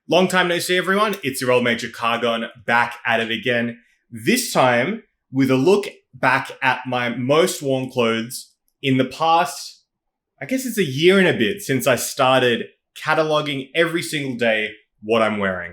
Long time no see, everyone. It's your old mate Cargon back at it again. This time with a look back at my most worn clothes in the past, I guess it's a year and a bit since I started cataloging every single day what I'm wearing.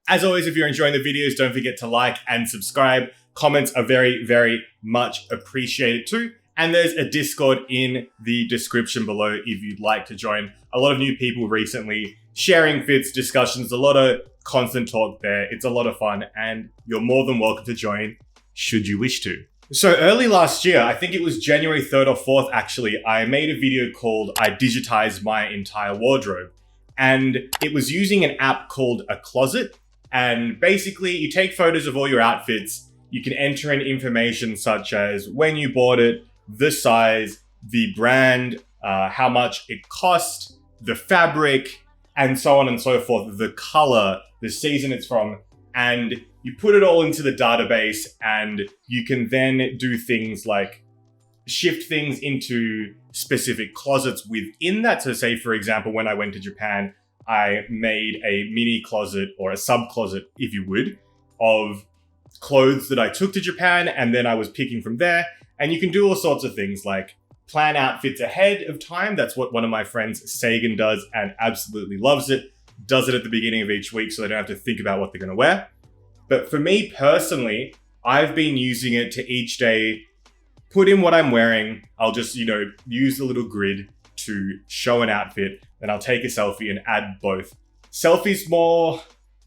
As always, if you're enjoying the videos, don't forget to like and subscribe. Comments are very, very much appreciated too. And there's a Discord in the description below if you'd like to join. A lot of new people recently sharing fits, discussions, a lot of constant talk there. It's a lot of fun and you're more than welcome to join should you wish to. So early last year, I think it was January 3rd or 4th actually, I made a video called I Digitized My Entire Wardrobe. And it was using an app called a closet. And basically you take photos of all your outfits. You can enter in information such as when you bought it, the size, the brand, how much it cost, the fabric, and so on and so forth, the color, the season it's from, and you put it all into the database and you can then do things like shift things into specific closets within that. So say, for example, when I went to Japan, I made a mini closet or a sub closet, if you would, of clothes that I took to Japan and then I was picking from there. And you can do all sorts of things like plan outfits ahead of time. That's what one of my friends, Sagan, does and absolutely loves it. Does it at the beginning of each week so they don't have to think about what they're going to wear. But for me personally, I've been using it to each day put in what I'm wearing. I'll just, use the little grid to show an outfit. Then I'll take a selfie and add both. Selfies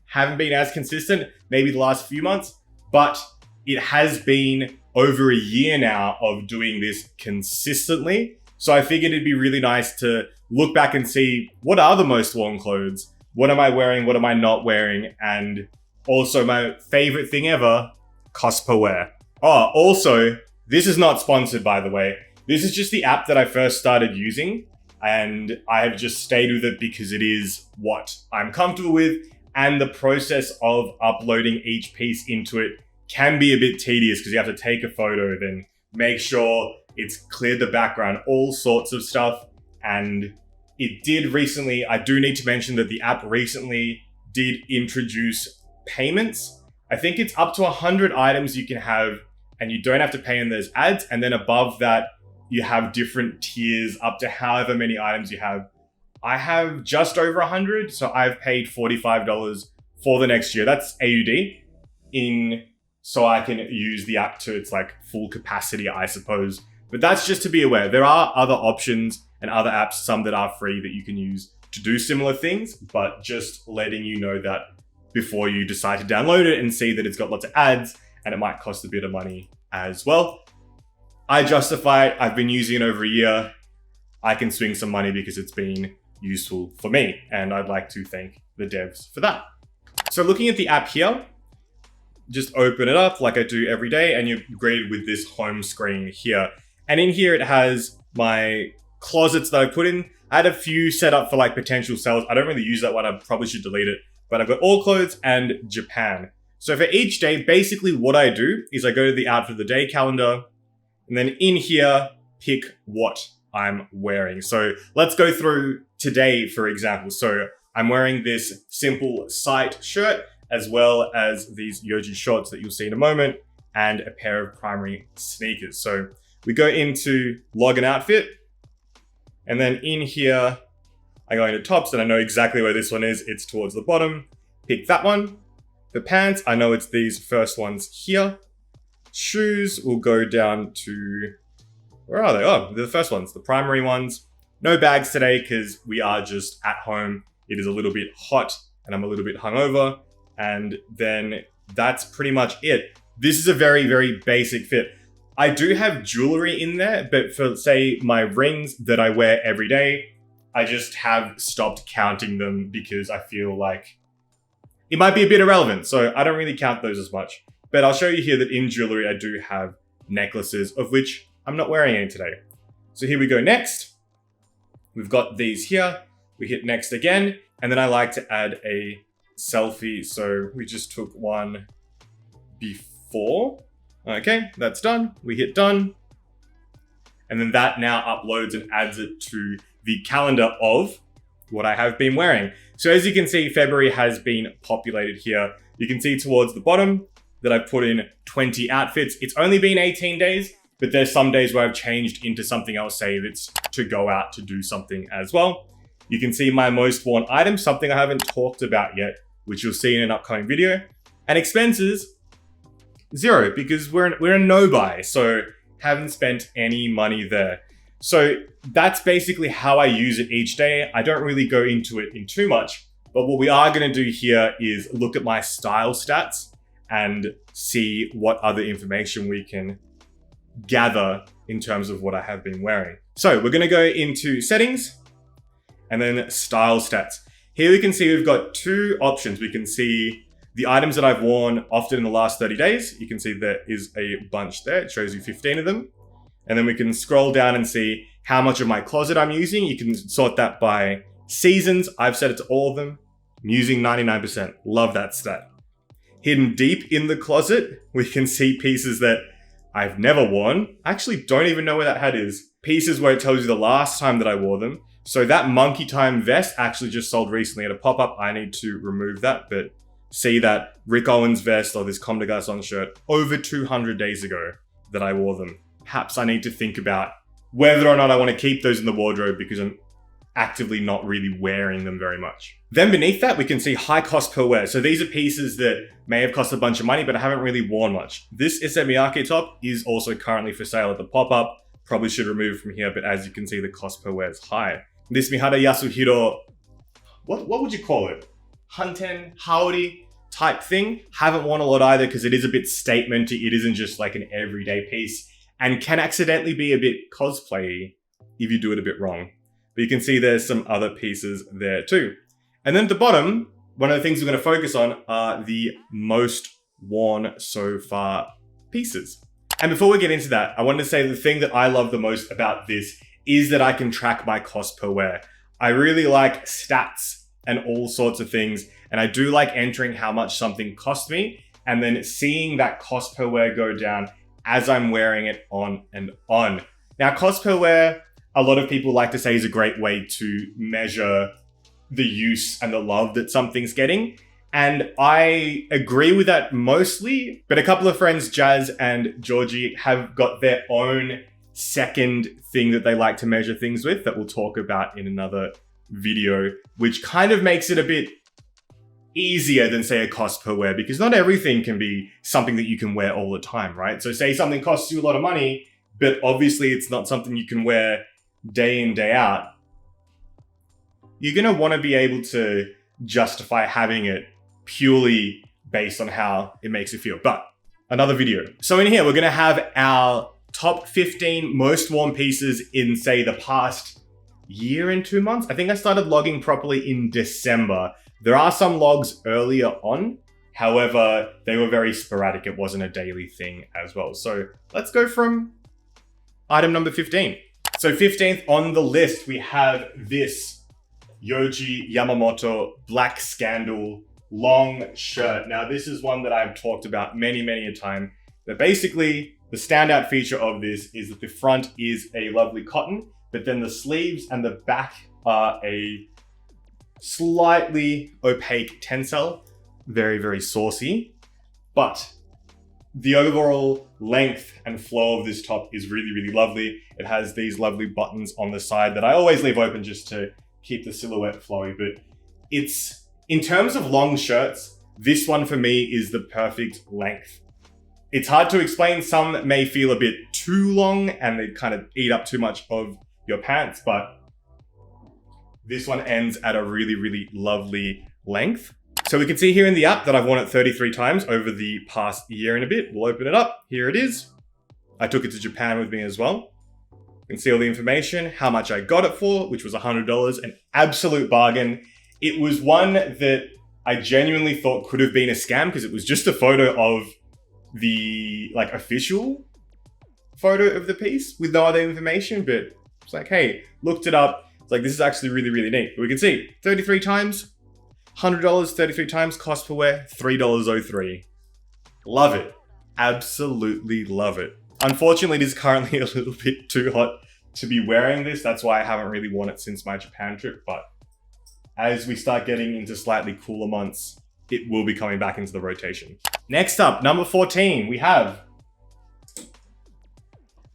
haven't been as consistent, maybe the last few months, but it has been over a year now of doing this consistently. So I figured it'd be really nice to look back and see what are the most worn clothes? What am I wearing? What am I not wearing? And also my favorite thing ever, cost per wear. Oh, also, this is not sponsored, by the way. This is just the app that I first started using. And I have just stayed with it because it is what I'm comfortable with. And the process of uploading each piece into it can be a bit tedious because you have to take a photo, then make sure it's cleared the background, all sorts of stuff. And it did recently, I do need to mention that the app recently did introduce payments. I think it's up to 100 items you can have and you don't have to pay in those ads. And then above that, you have different tiers up to however many items you have. I have just over 100, so I've paid $45 for the next year. That's AUD so I can use the app to its full capacity, I suppose. But that's just to be aware. There are other options and other apps, some that are free that you can use to do similar things, but just letting you know that before you decide to download it and see that it's got lots of ads and it might cost a bit of money as well. I justify it. I've been using it over a year. I can swing some money because it's been useful for me, and I'd like to thank the devs for that. So looking at the app here, just open it up like I do every day and you're greeted with this home screen here. And in here it has my closets that I put in. I had a few set up for potential sales. I don't really use that one. I probably should delete it. But I've got all clothes and Japan. So for each day, basically what I do is I go to the outfit of the day calendar and then in here, pick what I'm wearing. So let's go through today, for example. So I'm wearing this simple site shirt as well as these Yoji shorts that you'll see in a moment and a pair of primary sneakers. So we go into login outfit and then in here, I go into tops and I know exactly where this one is. It's towards the bottom. Pick that one. For pants, I know it's these first ones here. Shoes will go down to, where are they? Oh, they're the first ones, the primary ones. No bags today because we are just at home. It is a little bit hot and I'm a little bit hungover. And then that's pretty much it. This is a very, very basic fit. I do have jewelry in there, but for say my rings that I wear every day, I just have stopped counting them because I feel like it might be a bit irrelevant. So I don't really count those as much. But I'll show you here that in jewelry, I do have necklaces of which I'm not wearing any today. So here we go next. We've got these here. We hit next again. And then I like to add a selfie. So we just took one before. Okay, that's done. We hit done. And then that now uploads and adds it to the calendar of what I have been wearing. So as you can see, February has been populated here. You can see towards the bottom that I put in 20 outfits. It's only been 18 days, but there's some days where I've changed into something else, say if it's to go out to do something as well. You can see my most worn items, something I haven't talked about yet, which you'll see in an upcoming video. And expenses, 0, because we're a no-buy, so haven't spent any money there. So that's basically how I use it each day. I don't really go into it in too much, but what we are gonna do here is look at my style stats and see what other information we can gather in terms of what I have been wearing. So we're gonna go into settings and then style stats. Here we can see we've got 2 options. We can see the items that I've worn often in the last 30 days. You can see there is a bunch there. It shows you 15 of them. And then we can scroll down and see how much of my closet I'm using. You can sort that by seasons. I've set it to all of them. I'm using 99%. Love that stat. Hidden deep in the closet, we can see pieces that I've never worn. I actually don't even know where that hat is. Pieces where it tells you the last time that I wore them. So that Monkey Time vest actually just sold recently at a pop-up. I need to remove that, but see that Rick Owens vest or this Comme des Garçons shirt over 200 days ago that I wore them. Perhaps I need to think about whether or not I want to keep those in the wardrobe because I'm actively not really wearing them very much. Then beneath that, we can see high cost per wear. So these are pieces that may have cost a bunch of money, but I haven't really worn much. This Issey Miyake top is also currently for sale at the pop-up. Probably should remove it from here, but as you can see, the cost per wear is high. This Mihara Yasuhiro, what would you call it? Hanten, Haori type thing. Haven't worn a lot either because it is a bit statementy. It isn't just like an everyday piece and can accidentally be a bit cosplay-y if you do it a bit wrong. But you can see there's some other pieces there too. And then at the bottom, one of the things we're going to focus on are the most worn so far pieces. And before we get into that, I wanted to say the thing that I love the most about this is that I can track my cost per wear. I really like stats and all sorts of things. And I do like entering how much something cost me and then seeing that cost per wear go down as I'm wearing it on and on. Now, cost per wear, a lot of people like to say is a great way to measure the use and the love that something's getting. And I agree with that mostly, but a couple of friends, Jazz and Georgie, have got their own second thing that they like to measure things with that we'll talk about in another video, which kind of makes it a bit easier than say a cost per wear, because not everything can be something that you can wear all the time, right? So say something costs you a lot of money, but obviously it's not something you can wear day in, day out. You're going to want to be able to justify having it purely based on how it makes you feel. But another video. So in here, we're going to have our top 15 most worn pieces in, say, the past year and 2 months. I think I started logging properly in December. There are some logs earlier on. However, they were very sporadic. It wasn't a daily thing as well. So let's go from item number 15. So 15th on the list, we have this Yohji Yamamoto Black Scandal long shirt. Now, this is one that I've talked about many a time. But basically, the standout feature of this is that the front is a lovely cotton, but then the sleeves and the back are a slightly opaque tencel. Very saucy. But the overall length and flow of this top is really lovely. It has these lovely buttons on the side that I always leave open just to keep the silhouette flowy, but it's, in terms of long shirts, this one for me is the perfect length. It's hard to explain. Some may feel a bit too long and they kind of eat up too much of your pants, but this one ends at a really lovely length. So we can see here in the app that I've worn it 33 times over the past year and a bit. We'll open it up. Here it is. I took it to Japan with me as well. You can see all the information, how much I got it for, which was $100, an absolute bargain. It was one that I genuinely thought could have been a scam because it was just a photo of the official photo of the piece with no other information, but it's like, hey, looked it up. It's like, this is actually really neat. But we can see 33 times, $100, 33 times, cost per wear, $3.03. Love it. Absolutely love it. Unfortunately, it is currently a little bit too hot to be wearing this. That's why I haven't really worn it since my Japan trip, but as we start getting into slightly cooler months, it will be coming back into the rotation. Next up, number 14, we have,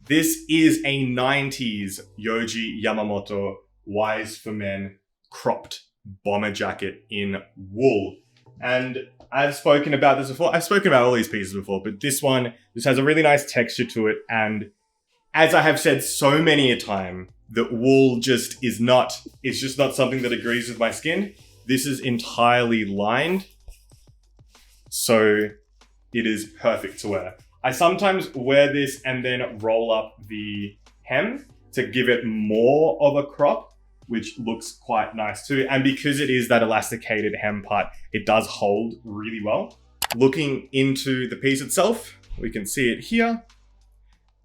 this is a 90s Yohji Yamamoto Wise for Men cropped bomber jacket in wool. And I've spoken about this before. I've spoken about all these pieces before, but this one, this has a really nice texture to it. And as I have said so many a time, that wool just is not, it's just not something that agrees with my skin. This is entirely lined, so it is perfect to wear. I sometimes wear this and then roll up the hem to give it more of a crop, which looks quite nice too. And because it is that elasticated hem part, it does hold really well. Looking into the piece itself, we can see it here.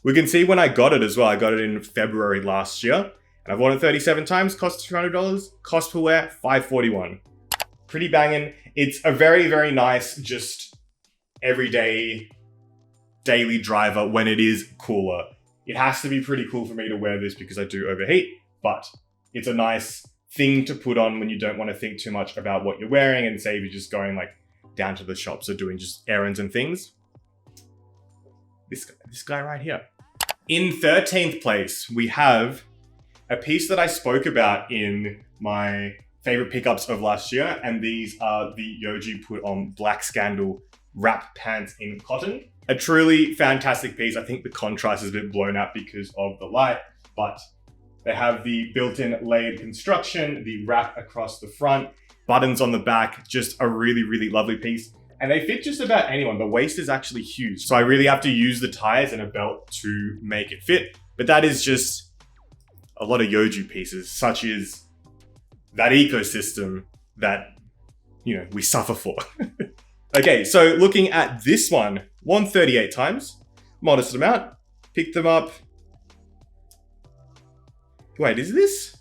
We can see when I got it as well. I got it in February last year, and I've worn it 37 times, cost $200, cost per wear, $541. Pretty banging. It's a very, very nice, just everyday, daily driver when it is cooler. It has to be pretty cool for me to wear this because I do overheat, but it's a nice thing to put on when you don't want to think too much about what you're wearing, and say you're just going like down to the shops or doing just errands and things. This guy right here. In 13th place, we have a piece that I spoke about in my favorite pickups of last year, and these are the Yohji put on Black Scandal wrap pants in cotton. A truly fantastic piece. I think the contrast is a bit blown out because of the light, but they have the built-in layered construction, the wrap across the front, buttons on the back, just a really, really lovely piece. And they fit just about anyone. The waist is actually huge, so I really have to use the tires and a belt to make it fit. But that is just a lot of Yohji pieces, such as that ecosystem that, you know, we suffer for. Okay, so looking at this one, 138 times, modest amount, picked them up. Wait, is this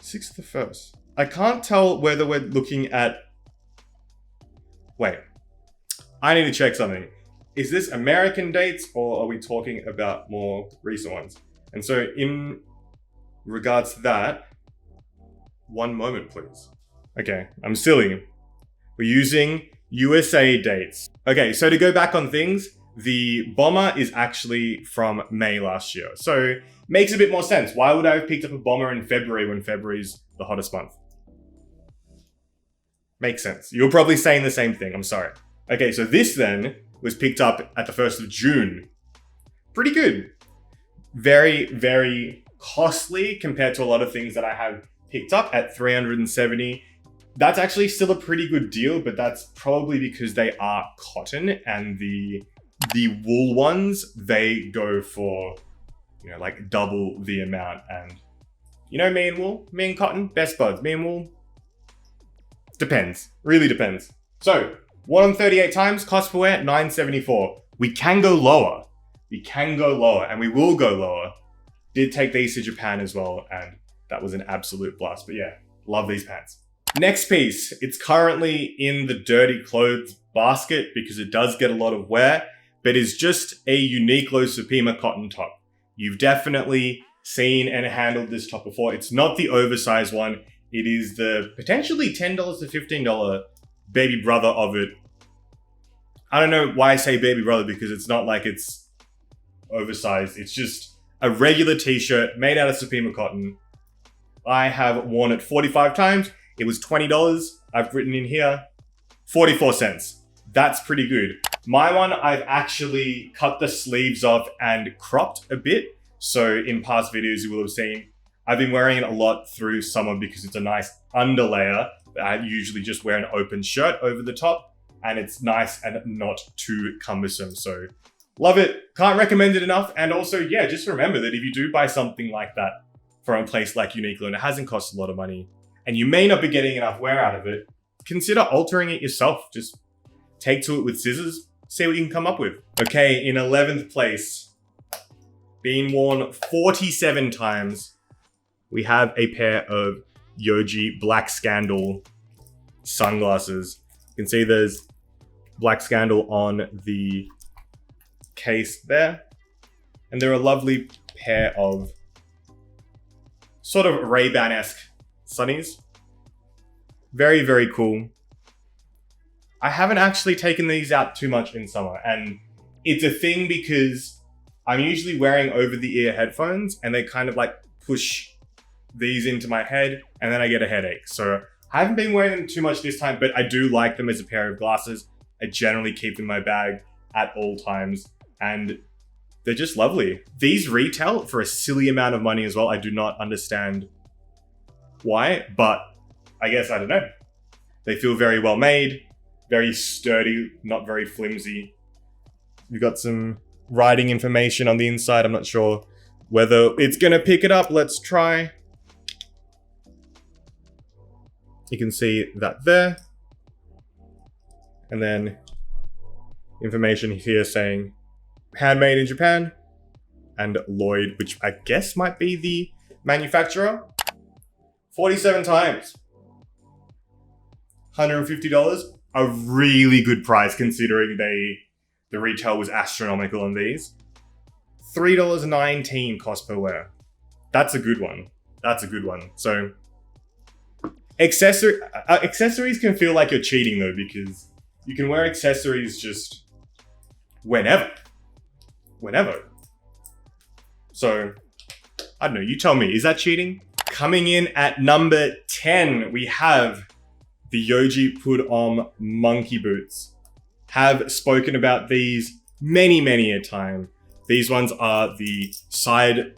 6th of 1st? I can't tell whether we're looking at, wait, I need to check something. Is this American dates or are we talking about more recent ones? And so in regards to that, one moment, please. Okay, I'm silly. We're using USA dates. Okay, so to go back on things, the bomber is actually from May last year. So makes a bit more sense. Why would I have picked up a bomber in February when February's the hottest month? Makes sense. You're probably saying the same thing. I'm sorry. Okay, so this then was picked up at the 1st of June. Pretty good. Very, very costly compared to a lot of things that I have picked up at $370. That's actually still a pretty good deal, but that's probably because they are cotton, and the wool ones, they go for, you know, like double the amount. And you know, me and wool, me and cotton, best buds. Me and wool, depends. Really depends. So, 138 times, cost per wear, $974. We can go lower. We can go lower, and we will go lower. Did take these to Japan as well, and that was an absolute blast. But yeah, love these pants. Next piece, it's currently in the dirty clothes basket because it does get a lot of wear, but is just a Uniqlo Supima cotton top. You've definitely seen and handled this top before. It's not the oversized one. It is the potentially $10 to $15 baby brother of it. I don't know why I say baby brother, because it's not like it's oversized. It's just a regular t-shirt made out of Supima cotton. I have worn it 45 times. It was $20. I've written in here 44 cents. That's pretty good. My one, I've actually cut the sleeves off and cropped a bit. So in past videos, you will have seen, I've been wearing it a lot through summer because it's a nice underlayer. I usually just wear an open shirt over the top, and it's nice and not too cumbersome. So love it. Can't recommend it enough. And also, yeah, just remember that if you do buy something like that from a place like Uniqlo and it hasn't cost a lot of money, and you may not be getting enough wear out of it, consider altering it yourself. Just take to it with scissors, see what you can come up with. Okay, in 11th place, being worn 47 times, we have a pair of Yohji Black Scandal sunglasses. You can see there's Black Scandal on the case there. And they're a lovely pair of sort of Ray-Ban-esque sunnies. Very, very cool. I haven't actually taken these out too much in summer, and it's a thing because I'm usually wearing over-the-ear headphones and they kind of like push these into my head and then I get a headache. So I haven't been wearing them too much this time, but I do like them as a pair of glasses. I generally keep them in my bag at all times and they're just lovely. These retail for a silly amount of money as well. I do not understand why, but I guess I don't know. They feel very well made, very sturdy, not very flimsy. You've got some writing information on the inside. I'm not sure whether it's gonna pick it up. Let's try. You can see that there. And then information here saying handmade in Japan and Lloyd, which I guess might be the manufacturer. 47 times. $150. A really good price considering the retail was astronomical on these. $3.19 cost per wear. That's a good one. That's a good one. So accessories can feel like you're cheating though, because you can wear accessories just whenever. So I don't know, you tell me, is that cheating? Coming in at number 10, we have the Yohji Put-On monkey boots. Have spoken about these many a time. These ones are the side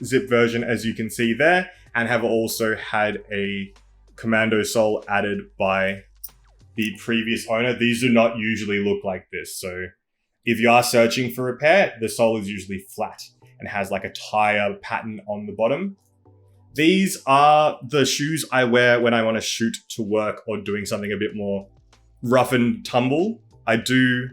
zip version, as you can see there, and have also had a commando sole added by the previous owner. These do not usually look like this. So if you are searching for a pair, the sole is usually flat and has like a tire pattern on the bottom. These are the shoes I wear when I want to shoot to work or doing something a bit more rough and tumble. I do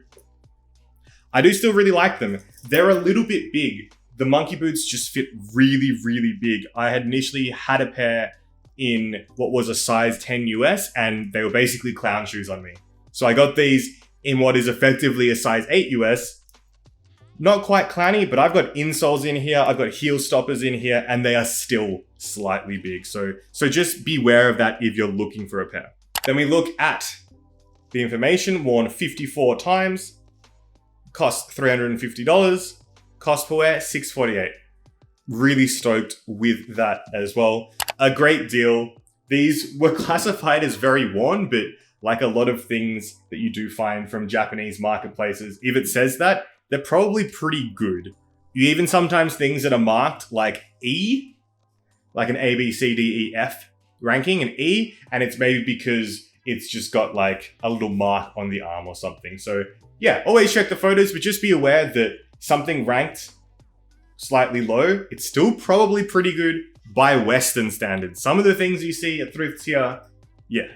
still really like them. They're a little bit big. The monkey boots just fit really big. I had initially had a pair in what was a size 10 US and they were basically clown shoes on me. So I got these in what is effectively a size 8 US. Not quite clowny, but I've got insoles in here, I've got heel stoppers in here, and they are still slightly big. So just beware of that if you're looking for a pair. Then we look at the information, worn 54 times, cost $350, cost per wear $648. Really stoked with that as well. A great deal. These were classified as very worn, but like a lot of things that you do find from Japanese marketplaces, if it says that, they're probably pretty good. You even sometimes things that are marked like E, like an A, B, C, D, E, F ranking, an E, and it's maybe because it's just got like a little mark on the arm or something. So yeah, always check the photos, but just be aware that something ranked slightly low, it's still probably pretty good by Western standards. Some of the things you see at thrifts here, yeah,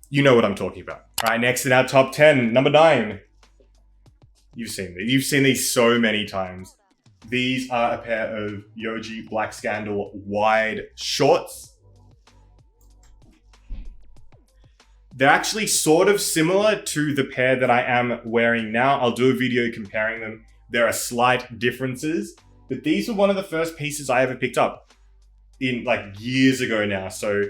you know what I'm talking about. All right, next in our top 10, number 9. You've seen these. You've seen these so many times. These are a pair of Yohji Black Scandal wide shorts. They're actually sort of similar to the pair that I am wearing now. I'll do a video comparing them. There are slight differences, but these were one of the first pieces I ever picked up in like years ago now. So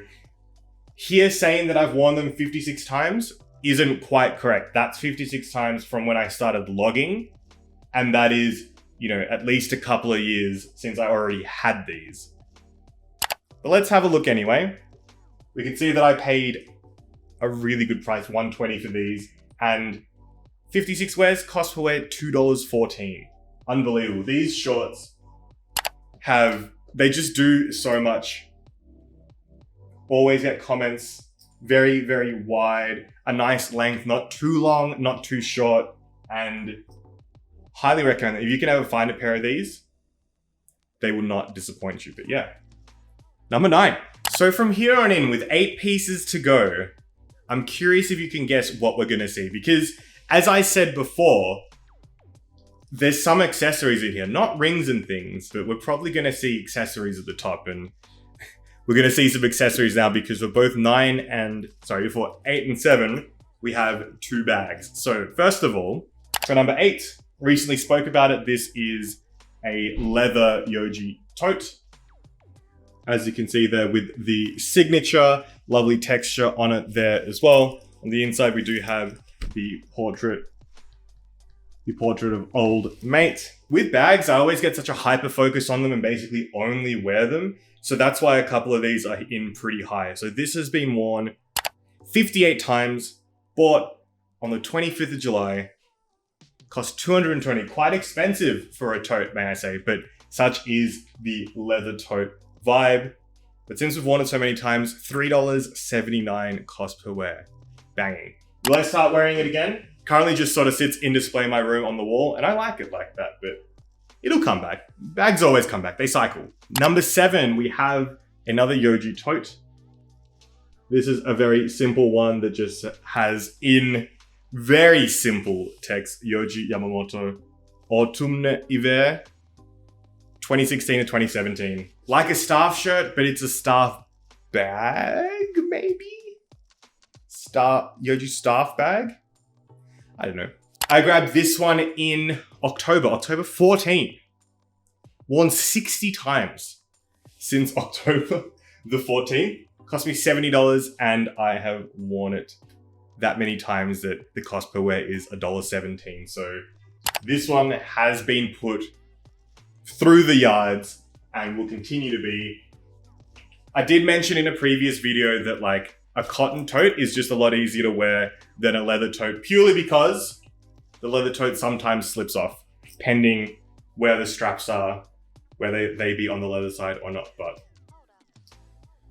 here saying that I've worn them 56 times isn't quite correct. That's 56 times from when I started logging. And that is, you know, at least a couple of years since I already had these. But let's have a look anyway. We can see that I paid a really good price, $120 for these. And 56 wears, cost per wear $2.14. Unbelievable. These shorts they just do so much. Always get comments. Very wide, a nice length, not too long, not too short, and highly recommend it. If you can ever find a pair of these, they will not disappoint you, but yeah. Number 9. So from here on in, with 8 pieces to go, I'm curious if you can guess what we're gonna see, because as I said before, there's some accessories in here, not rings and things, but we're probably gonna see accessories at the top, and we're going to see some accessories now because for both 8 and 7, we have 2 bags. So first of all, for number 8, recently spoke about it. This is a leather Yohji tote. As you can see there with the signature, lovely texture on it there as well. On the inside, we do have the portrait of old mate. With bags, I always get such a hyper focus on them and basically only wear them. So that's why a couple of these are in pretty high. So this has been worn 58 times, bought on the 25th of July, cost 220, quite expensive for a tote, may I say, but such is the leather tote vibe. But since we've worn it so many times, $3.79 cost per wear. Banging. Will I start wearing it again? Currently just sort of sits in display in my room on the wall, and I like it like that, but it'll come back. Bags always come back, they cycle. Number 7, we have another Yoji tote. This is a very simple one that just has in very simple text, Yoji Yamamoto, Autumn Hiver, 2016 to 2017. Like a staff shirt, but it's a staff bag, maybe? Yoji staff bag? I don't know. I grabbed this one in October 14th. Worn 60 times since October the 14th. Cost me $70 and I have worn it that many times that the cost per wear is $1.17. So this one has been put through the yards and will continue to be. I did mention in a previous video that like a cotton tote is just a lot easier to wear than a leather tote, purely because the leather tote sometimes slips off, depending where the straps are, whether they be on the leather side or not, but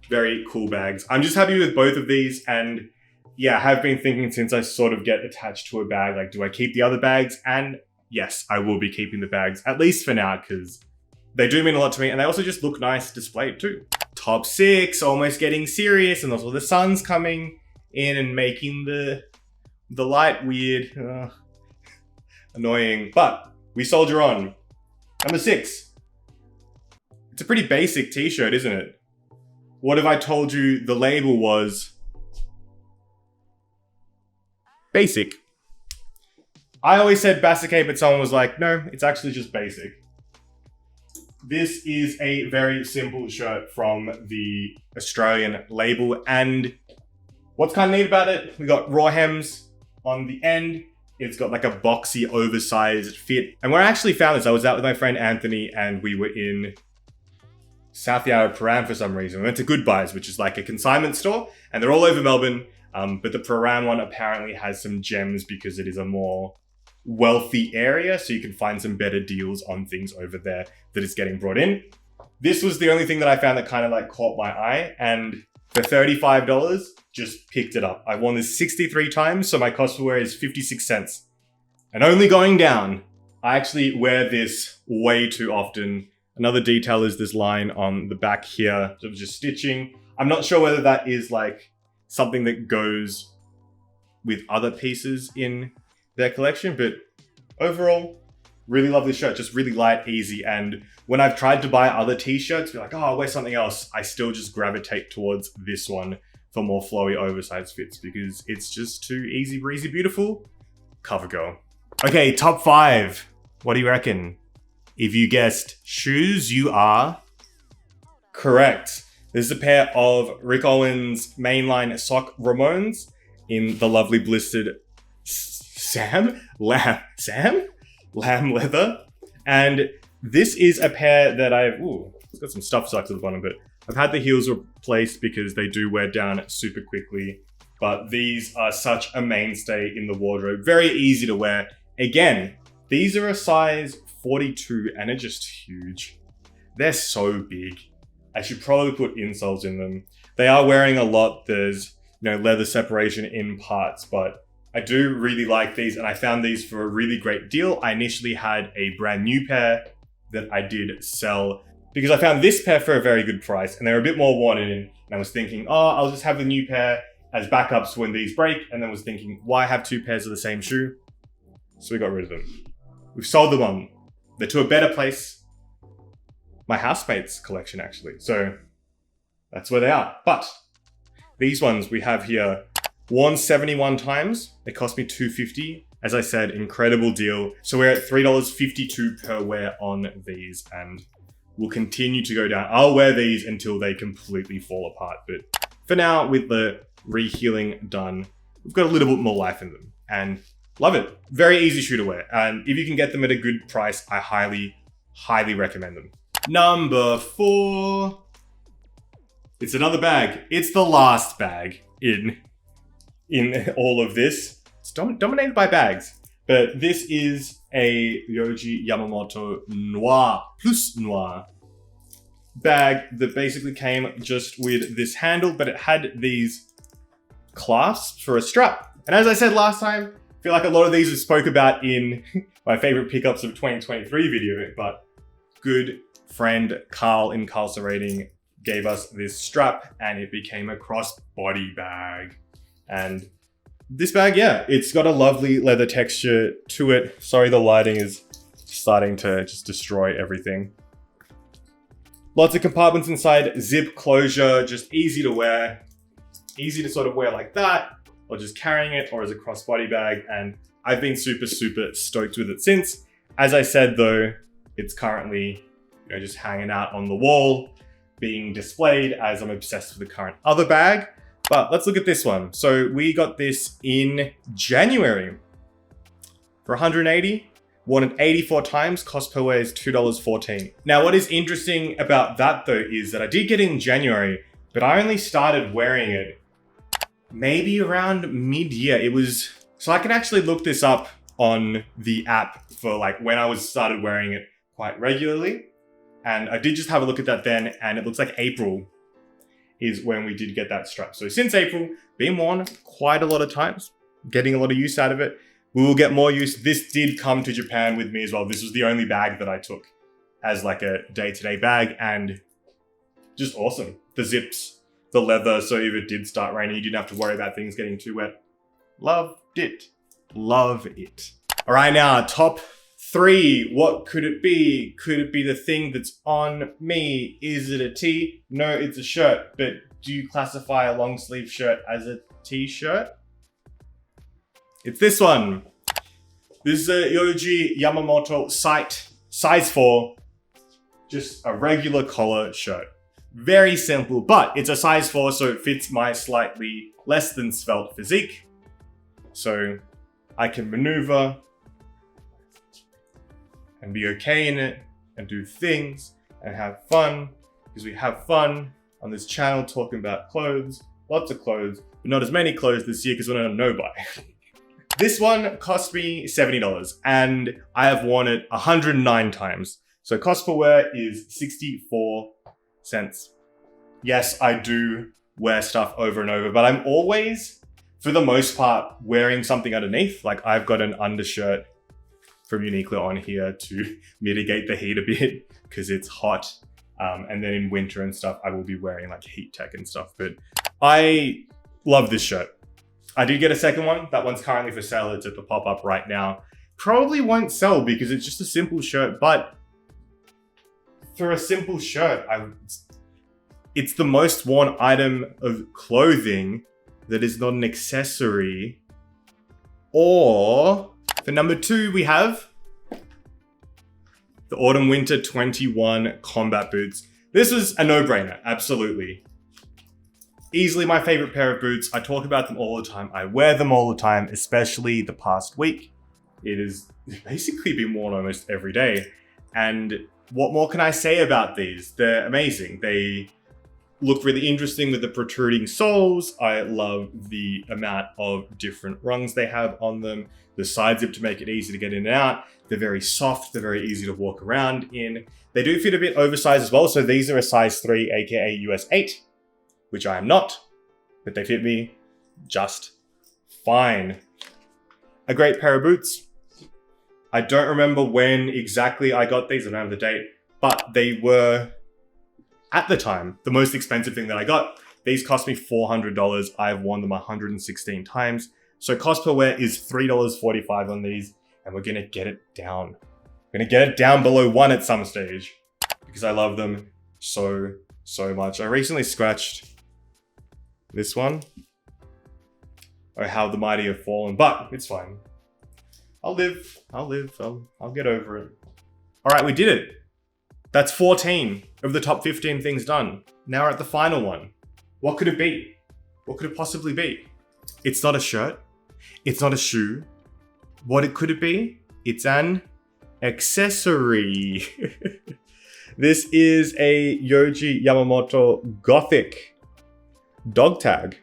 very cool bags. I'm just happy with both of these, and yeah, I have been thinking since I sort of get attached to a bag, like, do I keep the other bags? And yes, I will be keeping the bags, at least for now, because they do mean a lot to me, and they also just look nice displayed too. Top 6, almost getting serious, and also the sun's coming in and making the light weird. Annoying, but we soldier on. Number 6. It's a pretty basic t-shirt, isn't it? What if I told you the label was basic? I always said basic, but someone was like, no, it's actually just basic. This is a very simple shirt from the Australian label, and what's kind of neat about it, we got raw hems on the end. It's got like a boxy, oversized fit. And where I actually found this, I was out with my friend Anthony and we were in South Yarra, Paran for some reason. We went to Goodbyes, which is like a consignment store, and they're all over Melbourne. But the Paran one apparently has some gems because it is a more wealthy area, so you can find some better deals on things over there that is getting brought in. This was the only thing that I found that kind of like caught my eye, and for $35, just picked it up. I worn this 63 times, so my cost per wear is 56 cents. And only going down. I actually wear this way too often. Another detail is this line on the back here, so just stitching. I'm not sure whether that is like something that goes with other pieces in their collection, but overall, really love this shirt. Just really light, easy, and when I've tried to buy other t-shirts, be like, oh, I'll wear something else, I still just gravitate towards this one for more flowy, oversized fits because it's just too easy breezy beautiful. Cover girl. Okay, top 5. What do you reckon? If you guessed shoes, you are correct. This is a pair of Rick Owens mainline sock Ramones in the lovely blistered lamb leather. And this is a pair that it's got some stuff stuck to the bottom, but I've had the heels replaced because they do wear down super quickly. But these are such a mainstay in the wardrobe. Very easy to wear. Again, these are a size 42 and are just huge. They're so big. I should probably put insoles in them. They are wearing a lot. There's, leather separation in parts, but I do really like these, and I found these for a really great deal. I initially had a brand new pair that I did sell because I found this pair for a very good price, and they were a bit more worn in, and I was thinking, I'll just have the new pair as backups when these break, and then was thinking, why have 2 pairs of the same shoe? So we got rid of them. We've sold them on. They're to a better place. My housemate's collection, actually. So that's where they are. But these ones we have here, worn 71 times. They cost me $2.50. As I said, incredible deal. So we're at $3.52 per wear on these, and will continue to go down. I'll wear these until they completely fall apart. But for now, with the rehealing done, we've got a little bit more life in them and love it. Very easy shoe to wear. And if you can get them at a good price, I highly, highly recommend them. Number 4. It's another bag. It's the last bag in all of this. It's dominated by bags. But this is a Yohji Yamamoto Noir Plus Noir bag that basically came just with this handle, but it had these clasps for a strap. And as I said last time, I feel like a lot of these I spoke about in my favorite pickups of 2023 video, but good friend Carl Incarcerating gave us this strap and it became a crossbody bag. And this bag, yeah, it's got a lovely leather texture to it. Sorry, the lighting is starting to just destroy everything. Lots of compartments inside, zip closure, just easy to wear. Easy to sort of wear like that, or just carrying it, or as a crossbody bag. And I've been super, super stoked with it since. As I said though, it's currently just hanging out on the wall, being displayed as I'm obsessed with the current other bag. But let's look at this one. So we got this in January for 180, worn it 84 times, cost per wear is $2.14. Now, what is interesting about that though, is that I did get it in January, but I only started wearing it maybe around mid-year. So I can actually look this up on the app for like when I started wearing it quite regularly. And I did just have a look at that then, and it looks like April is when we did get that strap. So since April, been worn quite a lot of times, getting a lot of use out of it. We will get more use. This did come to Japan with me as well. This was the only bag that I took as like a day-to-day bag, and just awesome. The zips, the leather, so if it did start raining, you didn't have to worry about things getting too wet. Loved it. Love it. All right, now top 3. What could it be? Could it be the thing that's on me? Is it a tee? No, it's a shirt. But do you classify a long sleeve shirt as a t-shirt? It's this one. This is a Yohji Yamamoto size 4. Just a regular collar shirt. Very simple, but it's a size 4, so it fits my slightly less than svelte physique. So I can maneuver and be okay in it and do things and have fun, because we have fun on this channel talking about clothes, lots of clothes, but not as many clothes this year because we're on a no-buy. This one cost me $70 and I have worn it 109 times. So cost per wear is 64 cents. Yes, I do wear stuff over and over, but I'm always, for the most part, wearing something underneath. Like I've got an undershirt from Uniqlo on here to mitigate the heat a bit because it's hot. And then in winter and stuff, I will be wearing like heat tech and stuff, but I love this shirt. I did get a second one. That one's currently for sale. It's at the pop-up right now. Probably won't sell because it's just a simple shirt, but for a simple shirt, it's the most worn item of clothing that is not an accessory. Or for number 2, we have the Autumn Winter 21 combat boots. This was a no-brainer, absolutely. Easily my favorite pair of boots. I talk about them all the time. I wear them all the time, especially the past week. It has basically been worn almost every day. And what more can I say about these? They're amazing. They look really interesting with the protruding soles. I love the amount of different rungs they have on them. The side zip to make it easy to get in and out. They're very soft. They're very easy to walk around in. They do fit a bit oversized as well. So these are a size 3, aka US 8. Which I am not, but they fit me just fine. A great pair of boots. I don't remember when exactly I got these, I don't have the date, but they were, at the time, the most expensive thing that I got. These cost me $400. I've worn them 116 times. So cost per wear is $3.45 on these, and we're gonna get it down. We're gonna get it down below 1 at some stage because I love them so much. I recently scratched this one. Oh, how the mighty have fallen, but it's fine. I'll live, I'll get over it. All right, we did it. That's 14 of the top 15 things done. Now we're at the final one. What could it be? What could it possibly be? It's not a shirt. It's not a shoe. What could it be? It's an accessory. This is a Yohji Yamamoto Gothic dog tag,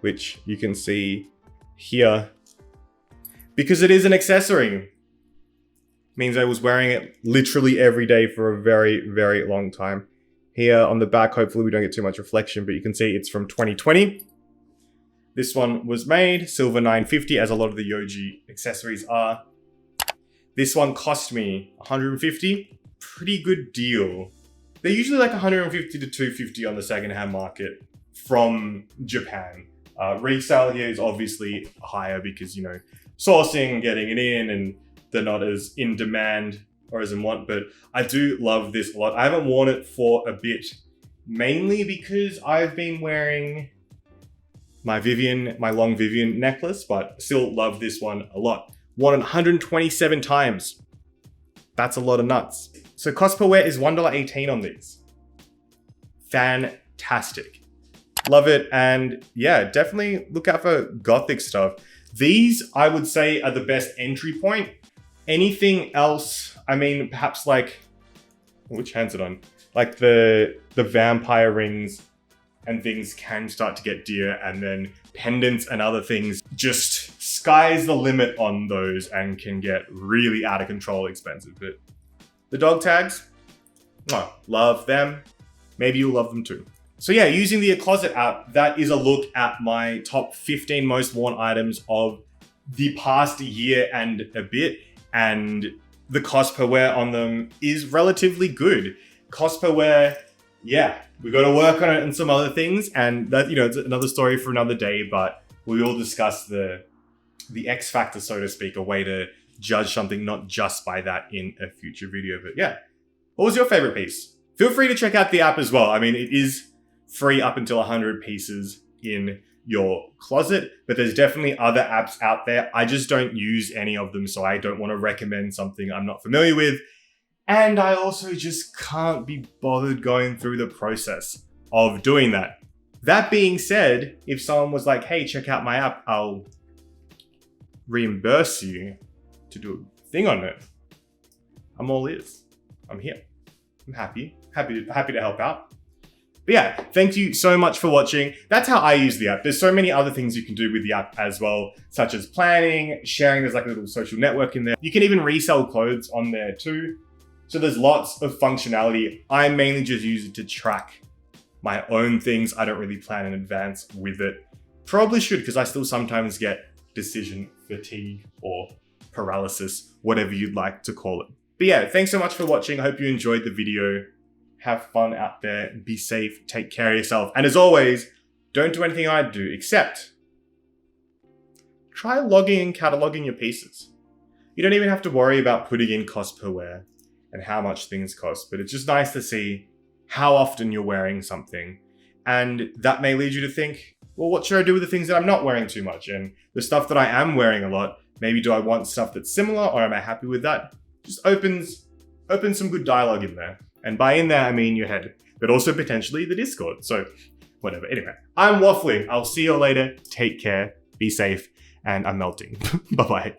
which you can see here. Because it is an accessory, means I was wearing it literally every day for a very, very long time. Here on the back, hopefully we don't get too much reflection, but you can see it's from 2020. This one was made silver 950, as a lot of the Yohji accessories are. This one cost me 150. Pretty good deal. They're usually like 150 to 250 on the secondhand market from Japan. Resale here is obviously higher because, you know, sourcing, getting it in, and they're not as in demand or as in want, but I do love this a lot. I haven't worn it for a bit, mainly because I've been wearing my long Vivian necklace, but still love this one a lot. Worn it 127 times. That's a lot of nuts. So cost per wear is $1.18 on these. Fantastic. Love it. And yeah, definitely look out for Gothic stuff. These, I would say, are the best entry point. Anything else, I mean, perhaps like, which hand's it on? Like the vampire rings and things can start to get dear, and then pendants and other things, just sky's the limit on those and can get really out of control expensive. But the dog tags, love them. Maybe you'll love them too. So yeah, using the Closet app, that is a look at my top 15 most worn items of the past year and a bit. And the cost per wear on them is relatively good. Cost per wear, yeah, we got to work on it and some other things. And that, you know, it's another story for another day, but we will discuss the X factor, so to speak, a way to judge something not just by that in a future video. But yeah, what was your favorite piece? Feel free to check out the app as well. I mean, it is free up until 100 pieces in your closet, but there's definitely other apps out there. I just don't use any of them, so I don't want to recommend something I'm not familiar with. And I also just can't be bothered going through the process of doing that. That being said, if someone was like, hey, check out my app, I'll reimburse you to do a thing on it. I'm all ears. I'm here. I'm happy to help out. But yeah, thank you so much for watching. That's how I use the app. There's so many other things you can do with the app as well, such as planning, sharing. There's like a little social network in there. You can even resell clothes on there too. So there's lots of functionality. I mainly just use it to track my own things. I don't really plan in advance with it. Probably should, because I still sometimes get decision fatigue or paralysis, whatever you'd like to call it. But yeah, thanks so much for watching. I hope you enjoyed the video. Have fun out there, be safe, take care of yourself. And as always, don't do anything I'd do, except try logging and cataloging your pieces. You don't even have to worry about putting in cost per wear and how much things cost, but it's just nice to see how often you're wearing something. And that may lead you to think, well, what should I do with the things that I'm not wearing too much? And the stuff that I am wearing a lot, maybe do I want stuff that's similar, or am I happy with that? Just opens some good dialogue in there. And by in there, I mean your head, but also potentially the Discord. So whatever. Anyway, I'm waffling. I'll see you later. Take care. Be safe. And I'm melting. Bye-bye.